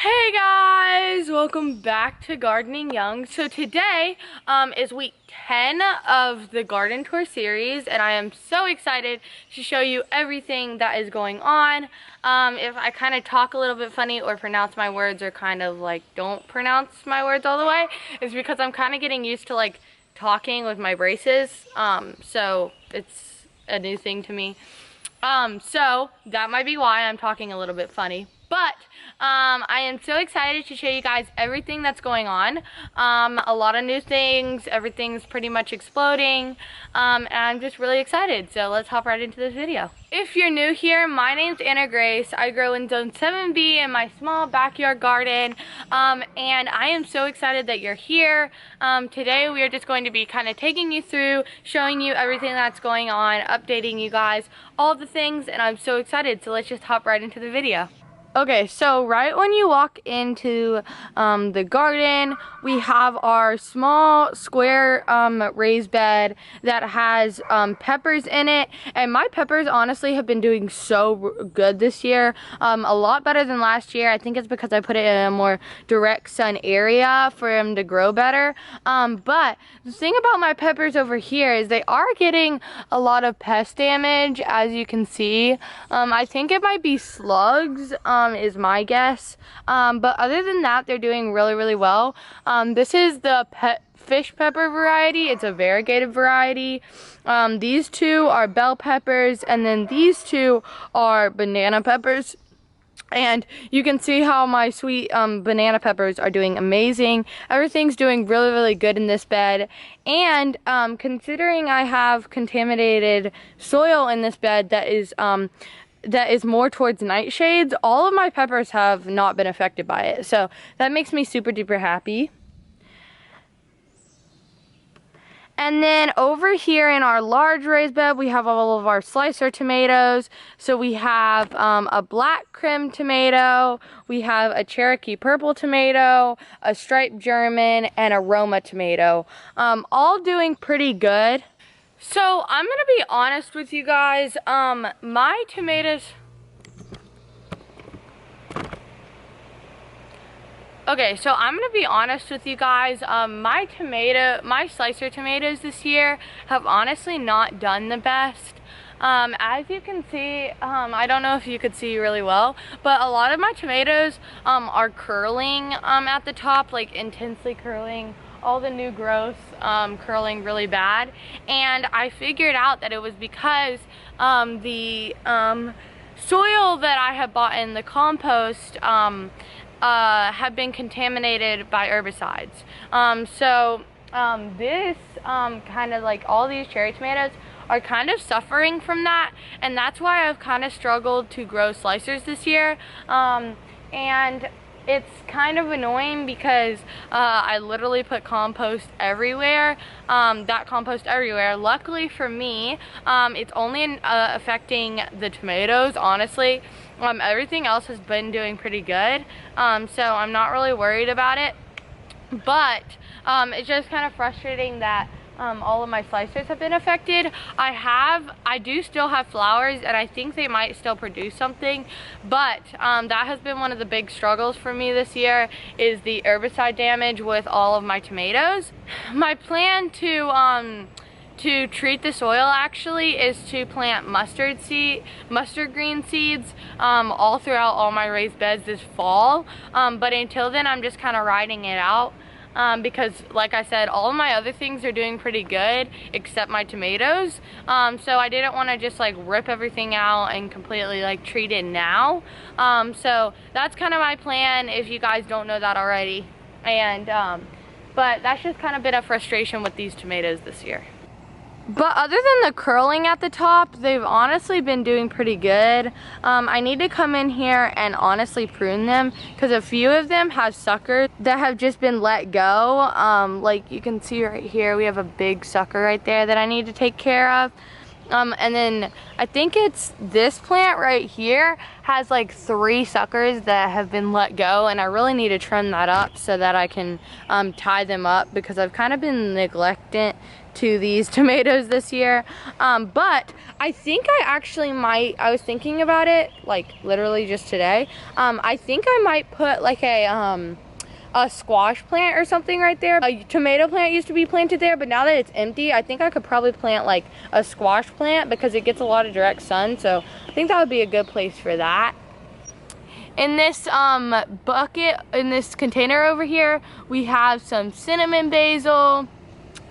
Hey guys, welcome back to Gardening Young. So today is week 10 of the garden tour series, and I am so excited to show you everything that is going on. If I kind of talk a little bit funny or pronounce my words or kind of like don't pronounce my words all the way, it's because I'm kind of getting used to like talking with my braces. So it's a new thing to me. So that might be why I'm talking a little bit funny. But I am so excited to show you guys everything that's going on. A lot of new things, everything's pretty much exploding, and I'm just really excited. So let's hop right into this video. If you're new here, my name's Anna Grace. I grow in Zone 7B in my small backyard garden, and I am so excited that you're here. Today we are just going to be kind of taking you through, showing you everything that's going on, updating you guys, all the things, and I'm so excited. So let's just hop right into the video. Okay, so right when you walk into the garden, we have our small square raised bed that has peppers in it, and my peppers honestly have been doing so good this year, a lot better than last year. I think it's because I put it in a more direct sun area for them to grow better, but the thing about my peppers over here is they are getting a lot of pest damage, as you can see. I think it might be slugs, is my guess, but other than that, they're doing really well. This is the fish pepper variety. It's a variegated variety. These two are bell peppers, and then these two are banana peppers. And you can see how my sweet banana peppers are doing amazing. Everything's doing really good in this bed. And considering I have contaminated soil in this bed that is more towards nightshades, all of my peppers have not been affected by it. So that makes me super duper happy. And then over here in our large raised bed, we have all of our slicer tomatoes. So we have a black crim tomato, we have a Cherokee purple tomato, a striped German, and a Roma tomato. All doing pretty good. So I'm gonna be honest with you guys, my tomatoes... Okay, so I'm gonna be honest with you guys. My slicer tomatoes this year have honestly not done the best. As you can see, I don't know if you could see really well, but a lot of my tomatoes are curling at the top, like intensely curling. All the new growth curling really bad, and I figured out that it was because the soil that I had bought in the compost have been contaminated by herbicides. This kind of like all these cherry tomatoes are kind of suffering from that, and that's why I've kind of struggled to grow slicers this year. And it's kind of annoying because I literally put compost everywhere, that compost everywhere. Luckily for me, it's only affecting the tomatoes, honestly. Everything else has been doing pretty good, so I'm not really worried about it. But it's just kind of frustrating that all of my slicers have been affected. I do still have flowers, and I think they might still produce something, but that has been one of the big struggles for me this year, is the herbicide damage with all of my tomatoes. My plan to treat the soil actually is to plant mustard green seeds all throughout all my raised beds this fall, but until then I'm just kind of riding it out. Because like I said, all of my other things are doing pretty good except my tomatoes, so I didn't want to just like rip everything out and completely like treat it now. So that's kind of my plan, if you guys don't know that already. And but that's just kind of been a frustration with these tomatoes this year. But other than the curling at the top, they've honestly been doing pretty good. I need to come in here and honestly prune them, because a few of them have suckers that have just been let go. Like you can see right here, we have a big sucker right there that I need to take care of. And then I think it's this plant right here has like 3 suckers that have been let go, and I really need to trim that up so that I can tie them up, because I've kind of been neglecting to these tomatoes this year. But I think I actually might, I was thinking about it like literally just today. I think I might put like a squash plant or something right there. A tomato plant used to be planted there, but now that it's empty, I think I could probably plant like a squash plant because it gets a lot of direct sun. So I think that would be a good place for that. In this bucket, in this container over here, we have some cinnamon basil,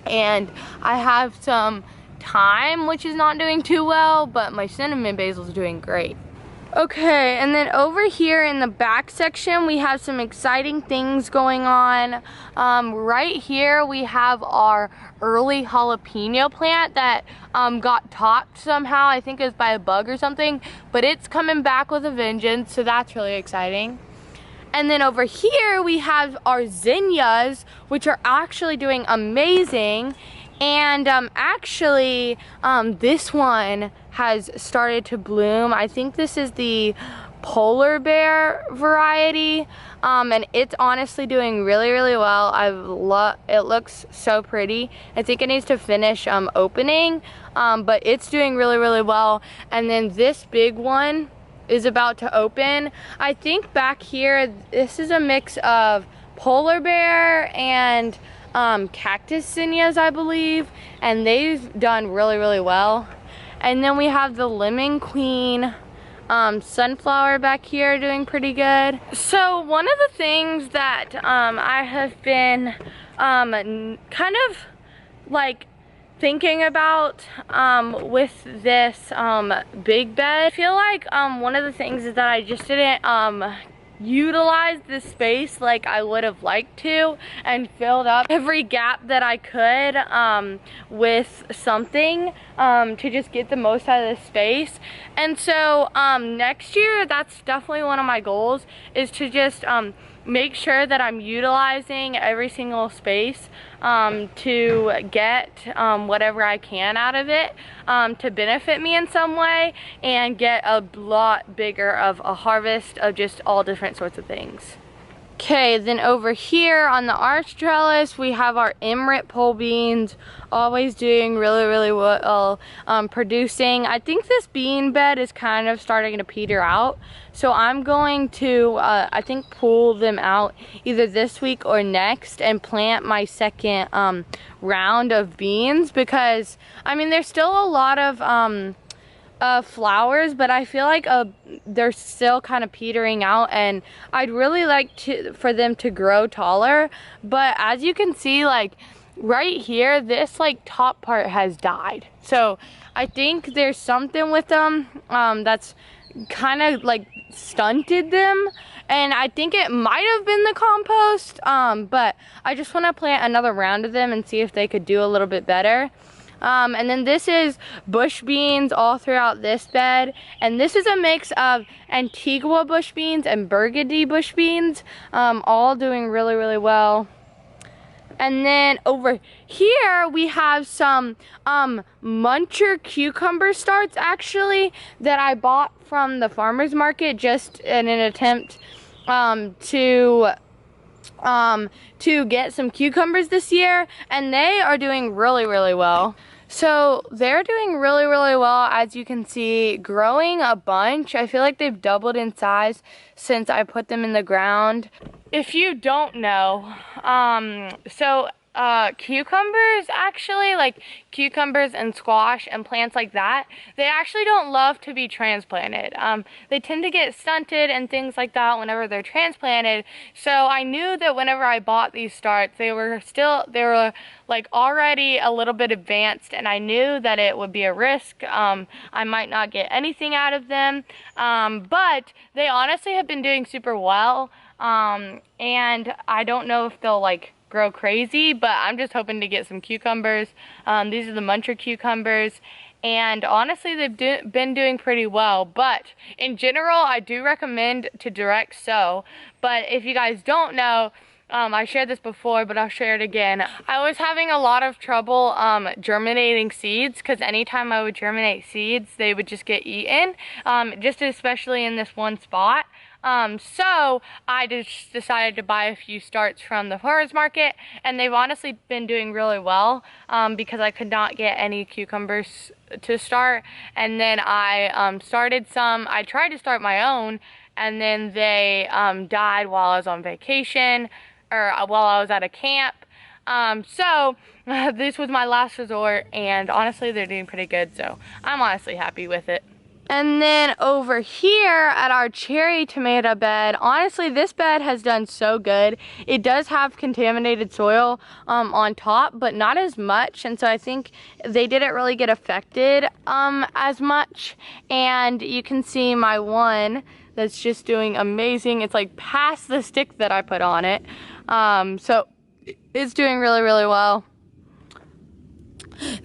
and I have some thyme, which is not doing too well, but my cinnamon basil is doing great. Okay, and then over here in the back section, we have some exciting things going on. Right here, we have our early jalapeno plant that got topped somehow. I think it was by a bug or something, but it's coming back with a vengeance, so that's really exciting. And then over here, we have our zinnias, which are actually doing amazing. And actually, this one has started to bloom. I think this is the polar bear variety, and it's honestly doing really, really well. It looks so pretty. I think it needs to finish opening, but it's doing really, really well. And then this big one is about to open. I think back here, this is a mix of polar bear and cactus zinnias, I believe, and they've done really, really well. And then we have the lemon queen sunflower back here doing pretty good. So one of the things that I have been kind of like thinking about with this big bed, I feel like one of the things is that I just didn't utilize the space like I would have liked to, and filled up every gap that I could with something to just get the most out of the space. And so next year, that's definitely one of my goals, is to just make sure that I'm utilizing every single space to get whatever I can out of it to benefit me in some way, and get a lot bigger of a harvest of just all different sorts of things. Okay, then over here on the arch trellis, we have our emerald pole beans, always doing really, really well, producing. I think this bean bed is kind of starting to peter out, so I'm going to, I think, pull them out either this week or next and plant my second round of beans, because, I mean, there's still a lot of flowers, but I feel like they're still kind of petering out, and I'd really like for them to grow taller. But as you can see, like right here, this like top part has died, so I think there's something with them that's kind of like stunted them, and I think it might have been the compost, but I just want to plant another round of them and see if they could do a little bit better. And then this is bush beans all throughout this bed, and this is a mix of Antigua bush beans and Burgundy bush beans, all doing really, really well. And then over here we have some muncher cucumber starts, actually, that I bought from the farmer's market just in an attempt to get some cucumbers this year, and they are doing really, really well. So they're doing really, really well, as you can see, growing a bunch. I feel like they've doubled in size since I put them in the ground. If you don't know, cucumbers, actually, like cucumbers and squash and plants like that, they actually don't love to be transplanted. They tend to get stunted and things like that whenever they're transplanted. So I knew that whenever I bought these starts, they were like already a little bit advanced, and I knew that it would be a risk. I might not get anything out of them, but they honestly have been doing super well. And I don't know if they'll like grow crazy, but I'm just hoping to get some cucumbers. These are the muncher cucumbers, and honestly they've been doing pretty well. But in general, I do recommend to direct sow. But if you guys don't know, I shared this before, but I'll share it again. I was having a lot of trouble germinating seeds, because anytime I would germinate seeds, they would just get eaten, just especially in this one spot. So I just decided to buy a few starts from the farmers market, and they've honestly been doing really well, because I could not get any cucumbers to start. And then I started some. I tried to start my own, and then they died while I was on vacation, or while I was at a camp. So this was my last resort, and honestly they're doing pretty good, so I'm honestly happy with it. And then over here at our cherry tomato bed, honestly this bed has done so good. It does have contaminated soil on top, but not as much, and so I think they didn't really get affected as much. And you can see my one that's just doing amazing. It's like past the stick that I put on it. So it's doing really, really well.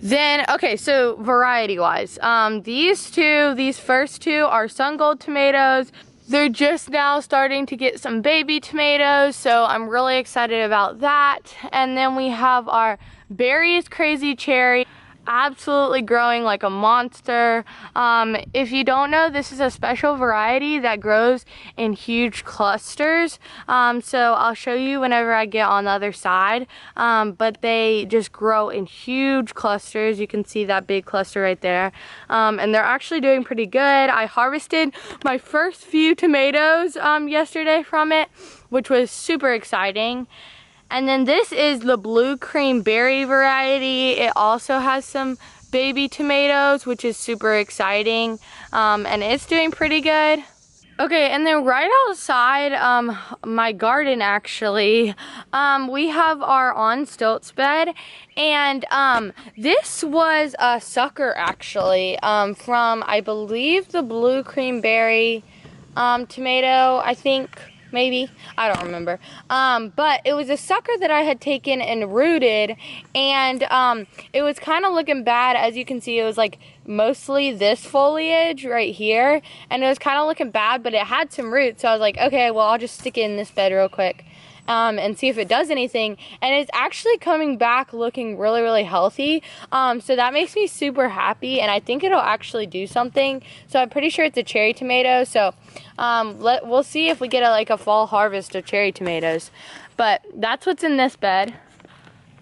Then, okay, so variety-wise, these first two are sun gold tomatoes. They're just now starting to get some baby tomatoes, so I'm really excited about that. And then we have our berries crazy cherry, absolutely growing like a monster. If you don't know, this is a special variety that grows in huge clusters. So I'll show you whenever I get on the other side. But they just grow in huge clusters. You can see that big cluster right there. And they're actually doing pretty good. I harvested my first few tomatoes yesterday from it, which was super exciting. And then this is the blue cream berry variety. It also has some baby tomatoes, which is super exciting. And it's doing pretty good. Okay, and then right outside my garden, actually, we have our on stilts bed. And this was a sucker, actually, from, I believe, the blue cream berry tomato, I think. Maybe, I don't remember, but it was a sucker that I had taken and rooted, and it was kind of looking bad. As you can see, it was like mostly this foliage right here, and it was kind of looking bad, but it had some roots, so I was like, okay, well, I'll just stick it in this bed real quick and see if it does anything. And it's actually coming back looking really, really healthy, so that makes me super happy, and I think it'll actually do something. So I'm pretty sure it's a cherry tomato, so we'll see if we get a fall harvest of cherry tomatoes. But that's what's in this bed.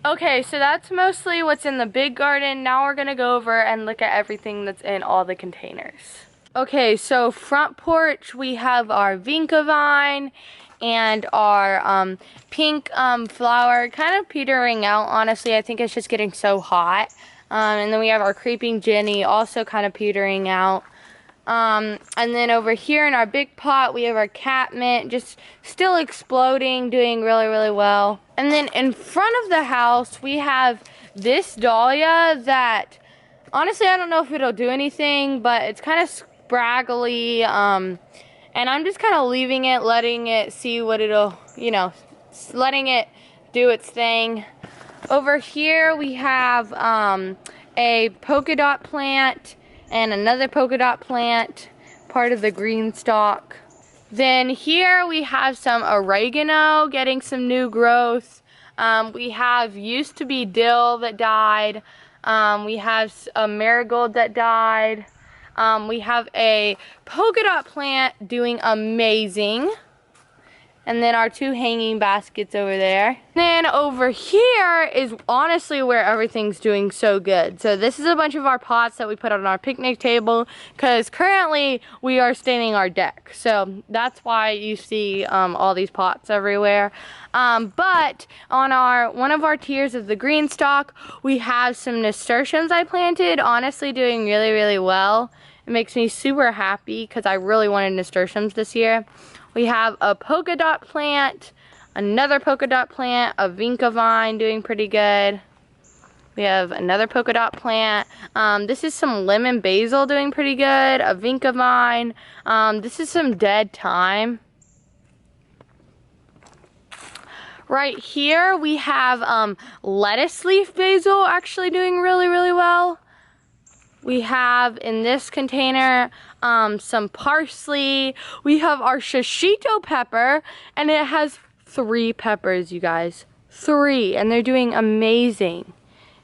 Okay, so that's mostly what's in the big garden. Now we're gonna go over and look at everything that's in all the containers. Okay, so front porch, we have our vinca vine and our pink flower, kind of petering out, honestly. I think it's just getting so hot. And then we have our creeping Jenny, also kind of petering out. And then over here in our big pot, we have our catmint, just still exploding, doing really, really well. And then in front of the house, we have this dahlia that, honestly, I don't know if it'll do anything, but it's kind of scraggly, and I'm just kind of leaving it, letting it see what it'll, letting it do its thing. Over here, we have a polka dot plant and another polka dot plant, part of the green stalk. Then here we have some oregano getting some new growth. We have used to be dill that died. We have a marigold that died. We have a polka dot plant doing amazing. And then our two hanging baskets over there. Then over here is honestly where everything's doing so good. So this is a bunch of our pots that we put on our picnic table, because currently we are staining our deck. So that's why you see all these pots everywhere. But on one of our tiers of the green stalk, we have some nasturtiums I planted, honestly doing really, really well. It makes me super happy because I really wanted nasturtiums this year. We have a polka dot plant, another polka dot plant, a vinca vine doing pretty good. We have another polka dot plant. This is some lemon basil doing pretty good, a vinca vine. This is some dead thyme. Right here we have lettuce leaf basil actually doing really, really well. We have in this container some parsley. We have our shishito pepper, and it has 3 peppers, you guys. 3, and they're doing amazing.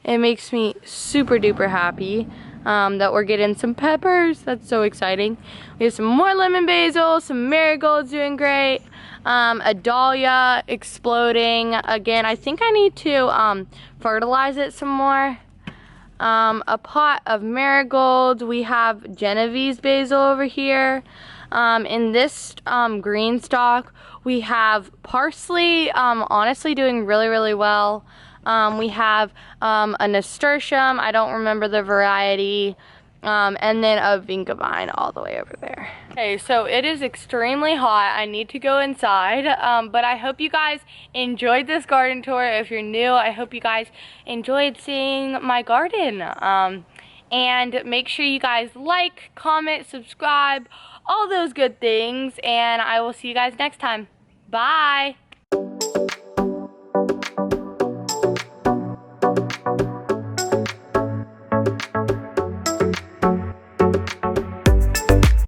It makes me super duper happy that we're getting some peppers. That's so exciting. We have some more lemon basil, some marigolds doing great, a dahlia exploding. Again, I think I need to fertilize it some more. A pot of marigolds. We have Genovese basil over here. In this green stalk, we have parsley, honestly doing really, really well. We have a nasturtium, I don't remember the variety, and then a vinca vine all the way over there. Okay, so it is extremely hot. I need to go inside, but I hope you guys enjoyed this garden tour. If you're new, I hope you guys enjoyed seeing my garden. And make sure you guys like, comment, subscribe, all those good things, and I will see you guys next time. Bye!